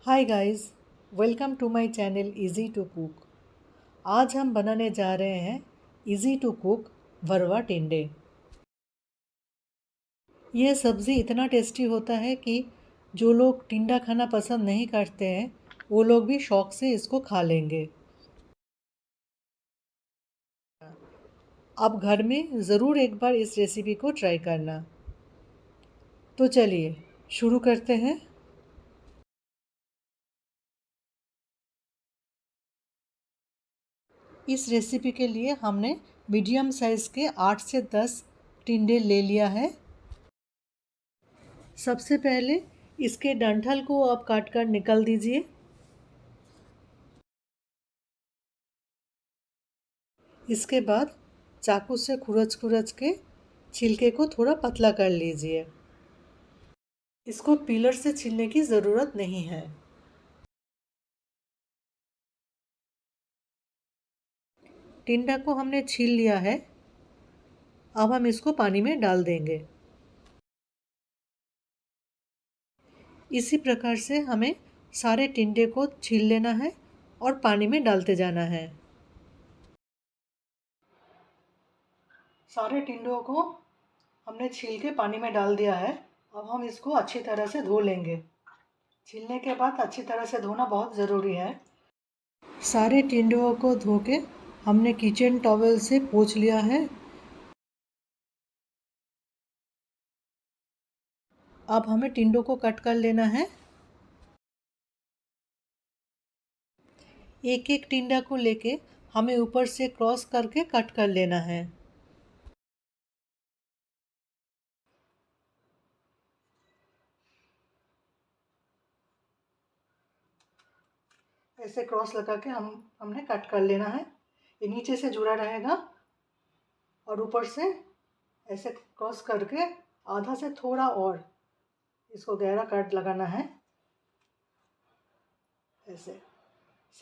Hi guys, welcome to my channel easy to cook. आज हम बनाने जा रहे हैं इजी टू कुक भरवा टिंडे। ये सब्ज़ी इतना टेस्टी होता है कि जो लोग टिंडा खाना पसंद नहीं करते हैं वो लोग भी शौक से इसको खा लेंगे। आप घर में ज़रूर एक बार इस रेसिपी को ट्राई करना। तो चलिए शुरू करते हैं। इस रेसिपी के लिए हमने मीडियम साइज़ के 8 से 10 टिंडे ले लिया है। सबसे पहले इसके डंठल को आप काट कर निकाल दीजिए। इसके बाद चाकू से खुरच खुरच के छिलके को थोड़ा पतला कर लीजिए। इसको पीलर से छीलने की ज़रूरत नहीं है। टिंडा को हमने छील लिया है। अब हम इसको पानी में डाल देंगे। इसी प्रकार से हमें सारे टिंडे को छील लेना है और पानी में डालते जाना है। सारे टिंडों को हमने छील के पानी में डाल दिया है। अब हम इसको अच्छी तरह से धो लेंगे। छीलने के बाद अच्छी तरह से धोना बहुत ज़रूरी है। सारे टिंडों को धो के हमने किचन टॉवेल से पोंछ लिया है। अब हमें टिंडों को कट कर लेना है। एक एक टिंडा को लेके हमें ऊपर से क्रॉस करके कट कर लेना है। ऐसे क्रॉस लगा के हमने कट कर लेना है। ये नीचे से जुड़ा रहेगा और ऊपर से ऐसे क्रॉस करके आधा से थोड़ा और इसको गहरा कट लगाना है। ऐसे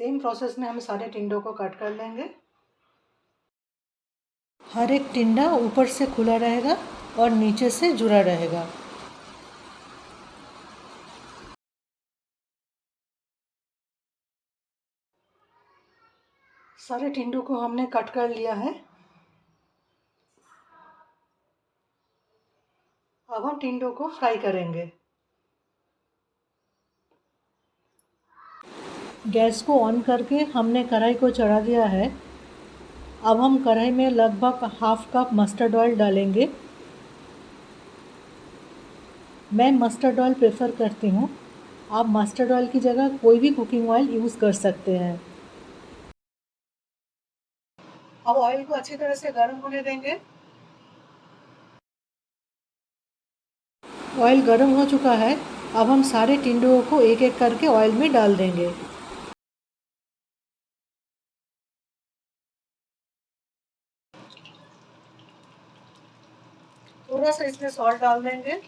सेम प्रोसेस में हम सारे टिंडों को कट कर लेंगे। हर एक टिंडा ऊपर से खुला रहेगा और नीचे से जुड़ा रहेगा। सारे टिंडों को हमने कट कर लिया है। अब हम टिंडों को फ्राई करेंगे। गैस को ऑन करके हमने कढ़ाई को चढ़ा दिया है। अब हम कढ़ाई में लगभग हाफ कप मस्टर्ड ऑयल डालेंगे। मैं मस्टर्ड ऑयल प्रेफर करती हूँ। आप मस्टर्ड ऑयल की जगह कोई भी कुकिंग ऑयल यूज़ कर सकते हैं। अब ऑयल को अच्छी तरह से गर्म होने देंगे। ऑयल गर्म हो चुका है। अब हम सारे टिंडों को एक एक करके ऑयल में डाल देंगे। थोड़ा सा इसमें सॉल्ट डाल देंगे।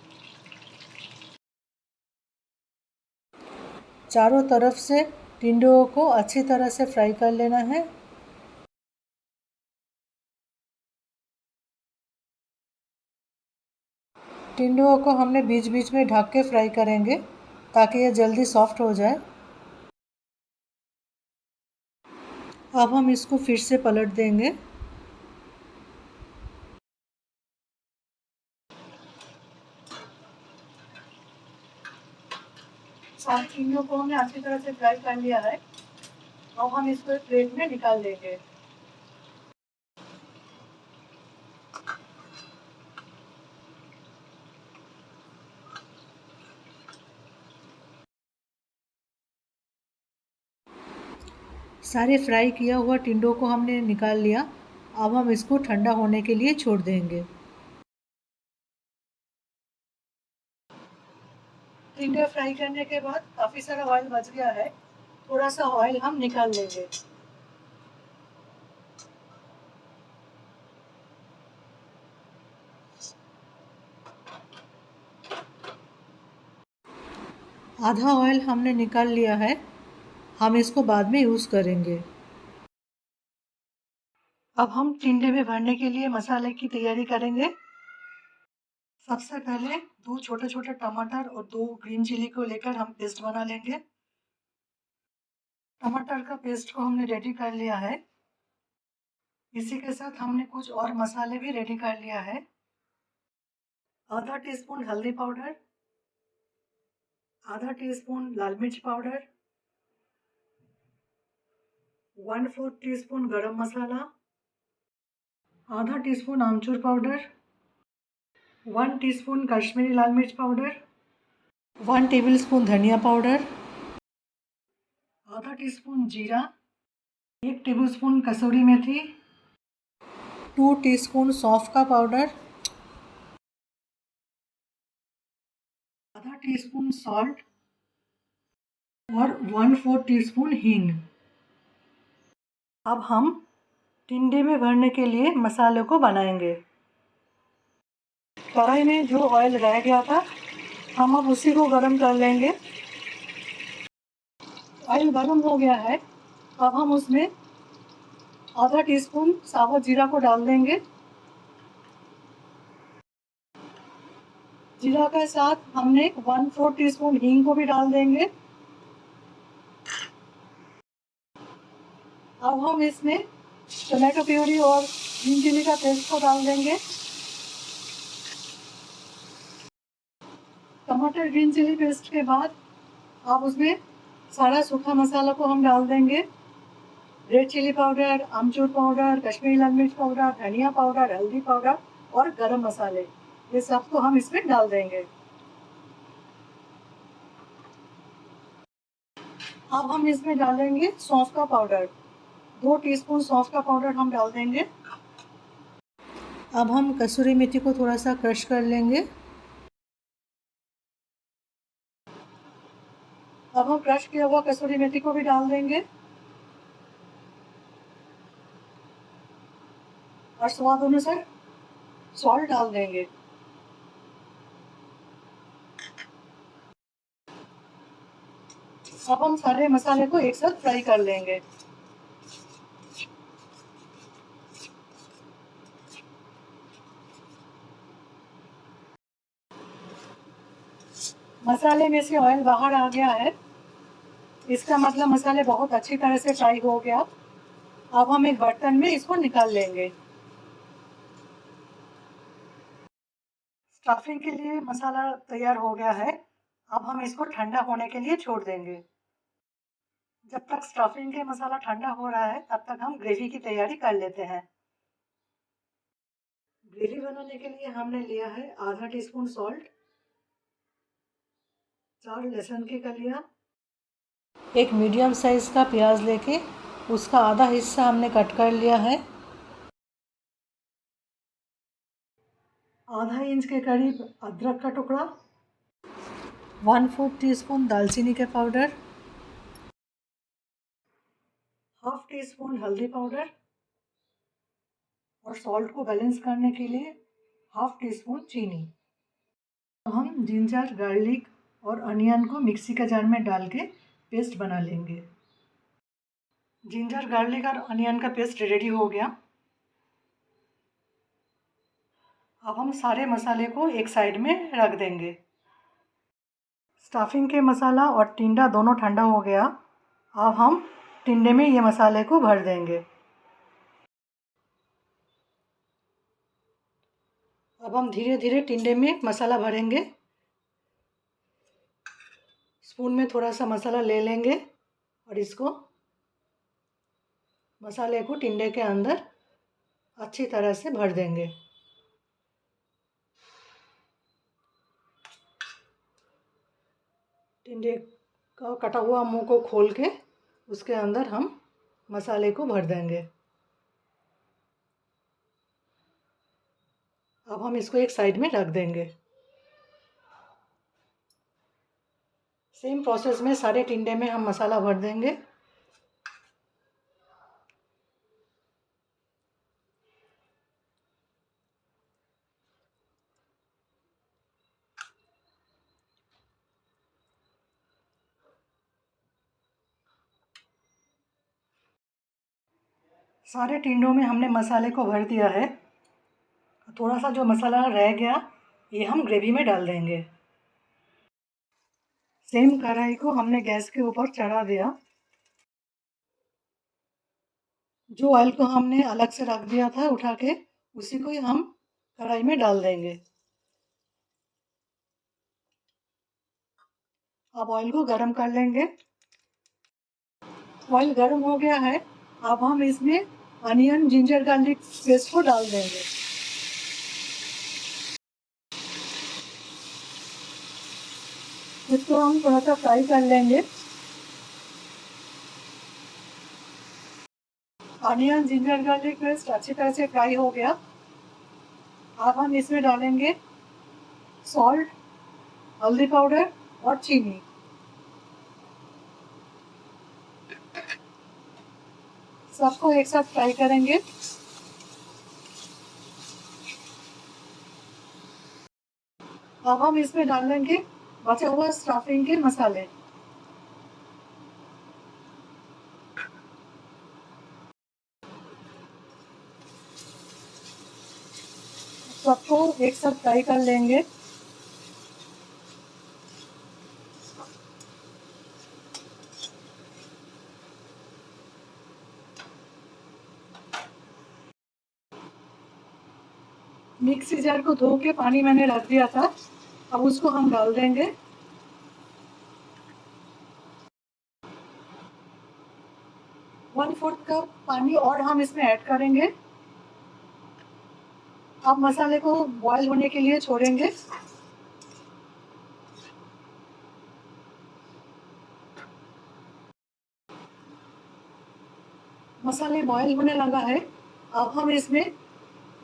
चारों तरफ से टिंडों को अच्छी तरह से फ्राई कर लेना है। टिंडों को हमने बीच बीच में ढक के फ्राई करेंगे ताकि ये जल्दी सॉफ्ट हो जाए। अब हम इसको फिर से पलट देंगे। सारे टिंडों को हमने अच्छी तरह से फ्राई कर लिया है। अब हम इसको एक प्लेट में निकाल देंगे। सारे फ्राई किया हुआ टिंडों को हमने निकाल लिया। अब हम इसको ठंडा होने के लिए छोड़ देंगे। टिंडे फ्राई करने के बाद काफ़ी सारा ऑयल बच गया है। थोड़ा सा ऑयल हम निकाल लेंगे। आधा ऑयल हमने निकाल लिया है। हम इसको बाद में यूज़ करेंगे। अब हम टिंडे में भरने के लिए मसाले की तैयारी करेंगे। सबसे पहले दो छोटे छोटे टमाटर और दो ग्रीन चिली को लेकर हम पेस्ट बना लेंगे। टमाटर का पेस्ट को हमने रेडी कर लिया है। इसी के साथ हमने कुछ और मसाले भी रेडी कर लिया है। आधा टीस्पून हल्दी पाउडर, आधा टीस्पून लाल मिर्च पाउडर, 1/4 टीस्पून गरम मसाला, आधा टीस्पून आमचूर पाउडर, 1 टीस्पून कश्मीरी लाल मिर्च पाउडर, 1 टेबलस्पून धनिया पाउडर, आधा टीस्पून जीरा, 1 टेबलस्पून कसूरी मेथी, 2 टीस्पून सौंफ का पाउडर, आधा टीस्पून सॉल्ट और 1/4 टीस्पून हींग। अब हम टिंडे में भरने के लिए मसाले को बनाएंगे। कढ़ाई में जो ऑयल रह गया था हम अब उसी को गरम कर लेंगे। ऑयल गरम हो गया है। अब हम उसमें आधा टीस्पून साबुत जीरा को डाल देंगे। जीरा के साथ हमने 1/4 टीस्पून हींग को भी डाल देंगे। अब हम इसमें टमाटो प्यूरी और ग्रीन चिली का पेस्ट को डाल देंगे। टमाटर ग्रीन चिली पेस्ट के बाद अब उसमें सारा सूखा मसाला को हम डाल देंगे। रेड चिली पाउडर, आमचूर पाउडर, कश्मीरी लाल मिर्च पाउडर, धनिया पाउडर, हल्दी पाउडर और गरम मसाले, ये सबको हम इसमें डाल देंगे। अब हम इसमें डालेंगे सौंफ का पाउडर। 2 टीस्पून सौंफ का पाउडर हम डाल देंगे। अब हम कसूरी मेथी को थोड़ा सा क्रश कर लेंगे। अब हम क्रश किया हुआ कसूरी मेथी को भी डाल देंगे और स्वाद अनुसार सॉल्ट डाल देंगे। अब हम सारे मसाले को एक साथ फ्राई कर लेंगे। मसाले में से ऑयल बाहर आ गया है, इसका मतलब मसाले बहुत अच्छी तरह से फ्राई हो गया। अब हम एक बर्तन में इसको निकाल लेंगे। स्टफिंग के लिए मसाला तैयार हो गया है। अब हम इसको ठंडा होने के लिए छोड़ देंगे। जब तक स्टफिंग के मसाला ठंडा हो रहा है तब तक हम ग्रेवी की तैयारी कर लेते हैं। ग्रेवी बनाने के लिए हमने लिया है आधा टीस्पून सॉल्ट, 4 लहसुन की कलियां, एक मीडियम साइज का प्याज लेके उसका आधा हिस्सा हमने कट कर लिया है, आधा इंच के करीब अदरक का टुकड़ा, 1/4 टीस्पून दालचीनी के पाउडर, हाफ टी स्पून हल्दी पाउडर और सॉल्ट को बैलेंस करने के लिए हाफ टी स्पून चीनी। अब हम जिंजर, गार्लिक और अनियन को मिक्सी के जार में डाल के पेस्ट बना लेंगे। जिंजर, गार्लिक और अनियन का पेस्ट रेडी हो गया। अब हम सारे मसाले को एक साइड में रख देंगे। स्टफिंग के मसाला और टिंडा दोनों ठंडा हो गया। अब हम टिंडे में ये मसाले को भर देंगे। अब हम धीरे धीरे टिंडे में मसाला भरेंगे। स्पून में थोड़ा सा मसाला ले लेंगे और इसको मसाले को टिंडे के अंदर अच्छी तरह से भर देंगे। टिंडे का कटा हुआ मुंह को खोल के उसके अंदर हम मसाले को भर देंगे। अब हम इसको एक साइड में रख देंगे। सेम प्रोसेस में सारे टिंडे में हम मसाला भर देंगे। सारे टिंडों में हमने मसाले को भर दिया है। थोड़ा सा जो मसाला रह गया ये हम ग्रेवी में डाल देंगे। सेम कढ़ाई को हमने गैस के ऊपर चढ़ा दिया। जो ऑयल को हमने अलग से रख दिया था उठा के, उसी को ही हम कढ़ाई में डाल देंगे। अब ऑयल को गरम कर लेंगे। ऑयल गरम हो गया है। अब हम इसमें अनियन जिंजर गार्लिक पेस्ट को डाल देंगे। इसको हम थोड़ा सा फ्राई कर लेंगे। अनियन जिंजर गार्लिक पेस्ट अच्छी तरह से फ्राई हो गया। अब हम इसमें डालेंगे सॉल्ट, हल्दी पाउडर और चीनी। सबको एक साथ फ्राई करेंगे। अब हम इसमें डालेंगे बचा हुआ स्टफिंग के मसाले। सबको एक साथ फ्राई कर लेंगे। मिक्सी जार को धो के पानी मैंने रख दिया था, अब उसको हम डाल देंगे। वन फोर्थ कप पानी और हम इसमें ऐड करेंगे। अब मसाले को बॉईल होने के लिए छोड़ेंगे। मसाले बॉईल होने लगा है। अब हम इसमें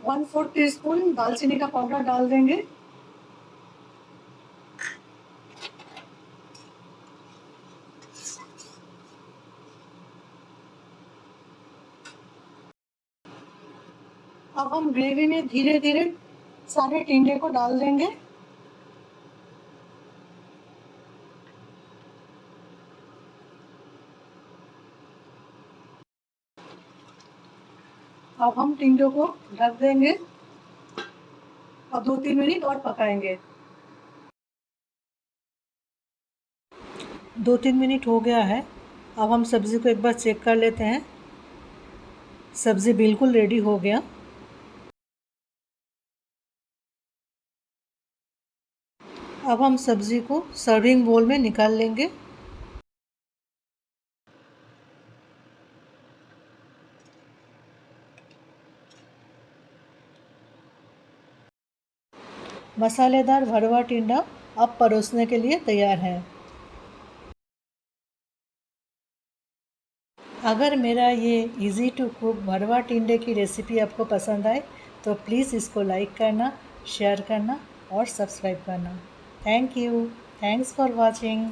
1/4 टीस्पून दालचीनी का पाउडर डाल देंगे। अब हम ग्रेवी में धीरे धीरे सारे टिंडे को डाल देंगे। अब हम टिंडों को ढक देंगे। अब 2-3 मिनट और पकाएंगे। 2-3 मिनट हो गया है। अब हम सब्ज़ी को एक बार चेक कर लेते हैं। सब्ज़ी बिल्कुल रेडी हो गया। अब हम सब्ज़ी को सर्विंग बोल में निकाल लेंगे। मसालेदार भरवा टिंडा अब परोसने के लिए तैयार है। अगर मेरा ये इजी टू कुक भरवा टिंडे की रेसिपी आपको पसंद आए तो प्लीज़ इसको लाइक करना, शेयर करना और सब्सक्राइब करना। Thank you. Thanks for watching.